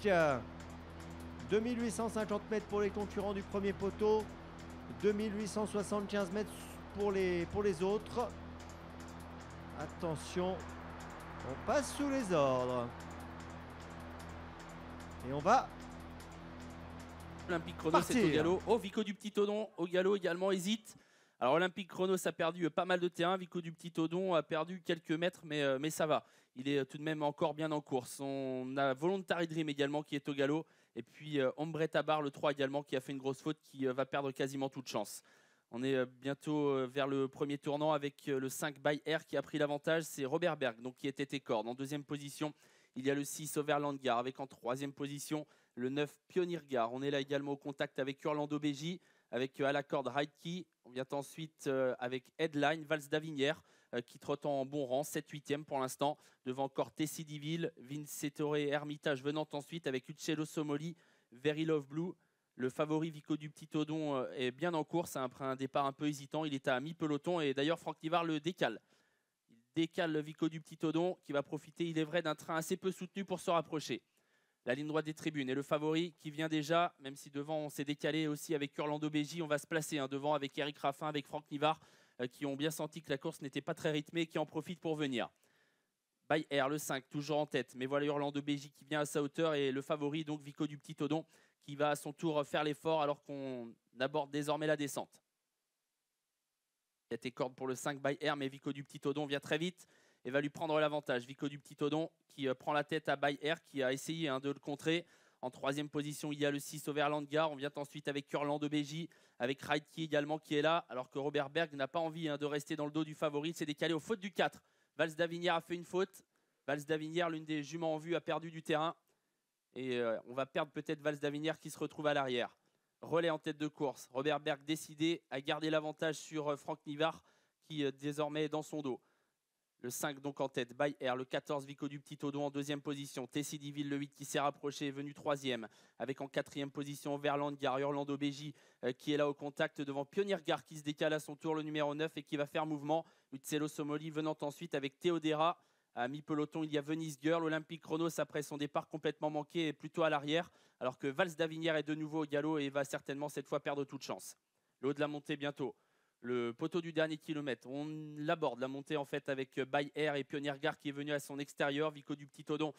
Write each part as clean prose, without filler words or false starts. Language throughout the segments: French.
2850 mètres pour les concurrents du premier poteau. 2875 mètres pour les autres. Attention, on passe sous les ordres. Et on va Olympique Chronos c'est au galop. Oh, Vico du Petit Odon au galop également hésite. Alors Olympique Chronos a perdu pas mal de terrain. Vico du Petit Odon a perdu quelques mètres, mais ça va. Il est tout de même encore bien en course. On a Voluntary Dream également qui est au galop. Et puis Ombre Tabar, le 3 également, qui a fait une grosse faute, qui va perdre quasiment toute chance. On est bientôt vers le premier tournant avec le 5 By Air qui a pris l'avantage. C'est Robert Berg donc, qui était Técorde. En deuxième position, il y a le 6 Overland Gare avec en troisième position le 9 Pioneer Gare. On est là également au contact avec Urlando Beji, avec à la corde Ride Key. On vient ensuite avec Headline, Vals d'Avinière qui trotte en bon rang, 7-8e pour l'instant. Devant encore Tessie Diville, Vincettore Hermitage venant ensuite avec Uccello Somoli, Very Love Blue. Le favori Vico du Petit Odon est bien en course après un départ un peu hésitant. Il est à mi-peloton et d'ailleurs Franck Nivard le décale. Il décale le Vico du Petit Odon qui va profiter, il est vrai, d'un train assez peu soutenu pour se rapprocher. La ligne droite des tribunes et le favori qui vient déjà, même si devant on s'est décalé aussi avec Urlando Beji, on va se placer devant avec Eric Raffin, avec Franck Nivard qui ont bien senti que la course n'était pas très rythmée et qui en profitent pour venir. By Air, le 5, toujours en tête. Mais voilà Urlando Beji qui vient à sa hauteur et le favori, donc Vico du Petit Odon, qui va à son tour faire l'effort alors qu'on aborde désormais la descente. Il y a tes cordes pour le 5 By Air, mais Vico du Petit Odon vient très vite et va lui prendre l'avantage. Vico du Petit Odon qui prend la tête à By Air, qui a essayé de le contrer. En troisième position, il y a le 6 Overland Gare. On vient ensuite avec Urlando Beji, avec Ride Key également qui est là, alors que Robert Berg n'a pas envie de rester dans le dos du favori. Il s'est décalé aux fautes du 4. Vals d'Avinière a fait une faute. Vals d'Avinière, l'une des juments en vue, a perdu du terrain. Et on va perdre peut-être Vals d'Avinière qui se retrouve à l'arrière. Relais en tête de course. Robert Berg décidé à garder l'avantage sur Franck Nivard qui désormais est dans son dos. Le 5 donc en tête, By Air, le 14 Vico du Petit Odon en deuxième position, Tessie Diville le 8 qui s'est rapproché est venu troisième, avec en quatrième position Overland Gare, Urlando Beji qui est là au contact devant Pioneer Gare qui se décale à son tour le numéro 9 et qui va faire mouvement. Uccello Somoli venant ensuite avec Théodéra. À mi-peloton, il y a Venice Girl, Olympique Chronos après son départ complètement manqué est plutôt à l'arrière, alors que Vals d'Avinière est de nouveau au galop et va certainement cette fois perdre toute chance. Le haut de la montée bientôt. Le poteau du dernier kilomètre. On l'aborde, la montée en fait avec By Air et Pioneer Gare qui est venu à son extérieur. Vico du Petit Odon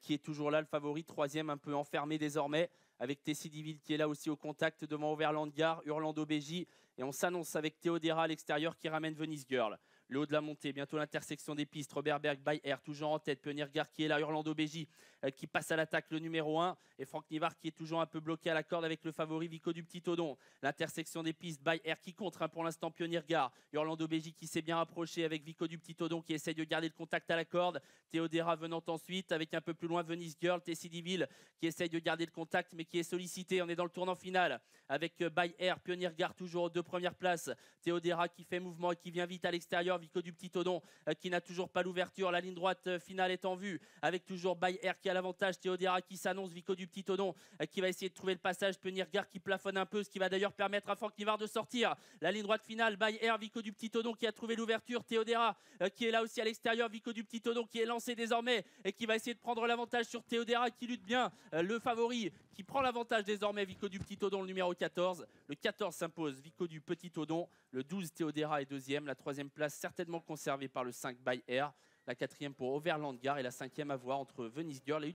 qui est toujours là, le favori. Troisième, un peu enfermé désormais, avec Tessie Diville qui est là aussi au contact devant Overland Gare, Urlando Beji. Et on s'annonce avec Théodéra à l'extérieur qui ramène Venice Girl. Le haut de la montée, bientôt l'intersection des pistes. Robert Berg, By Air, toujours en tête. Pioneer Gare qui est là, Urlando Beji qui passe à l'attaque, le numéro 1. Et Franck Nivard qui est toujours un peu bloqué à la corde avec le favori Vico du Petit Odon. L'intersection des pistes, By Air qui contre pour l'instant Pioneer Gare. Urlando Beji qui s'est bien rapproché avec Vico du Petit Odon qui essaye de garder le contact à la corde. Théodéra venant ensuite avec un peu plus loin Venice Girl. Tessie Diville qui essaye de garder le contact mais qui est sollicité. On est dans le tournant final avec By Air, Pioneer Gare toujours aux deux premières places. Théodéra qui fait mouvement et qui vient vite à l'extérieur. Vico du Petit Odon qui n'a toujours pas l'ouverture. La ligne droite finale est en vue avec toujours By Air qui a l'avantage. Théodéra qui s'annonce. Vico du Petit Odon qui va essayer de trouver le passage. Pioneer Gare qui plafonne un peu, ce qui va d'ailleurs permettre à Franck Nivard de sortir. La ligne droite finale, By Air, Vico du Petit Odon qui a trouvé l'ouverture. Théodéra qui est là aussi à l'extérieur. Vico du Petit Odon qui est lancé désormais et qui va essayer de prendre l'avantage sur Théodéra qui lutte bien. Le favori qui prend l'avantage désormais, Vico du Petit Odon, le numéro 14. Le 14 s'impose, Vico du Petit Odon. Le 12, Théodéra est deuxième. La troisième place certainement conservée par le 5 By Air. La quatrième pour Overland Gare et la cinquième à voir entre Venice Girl et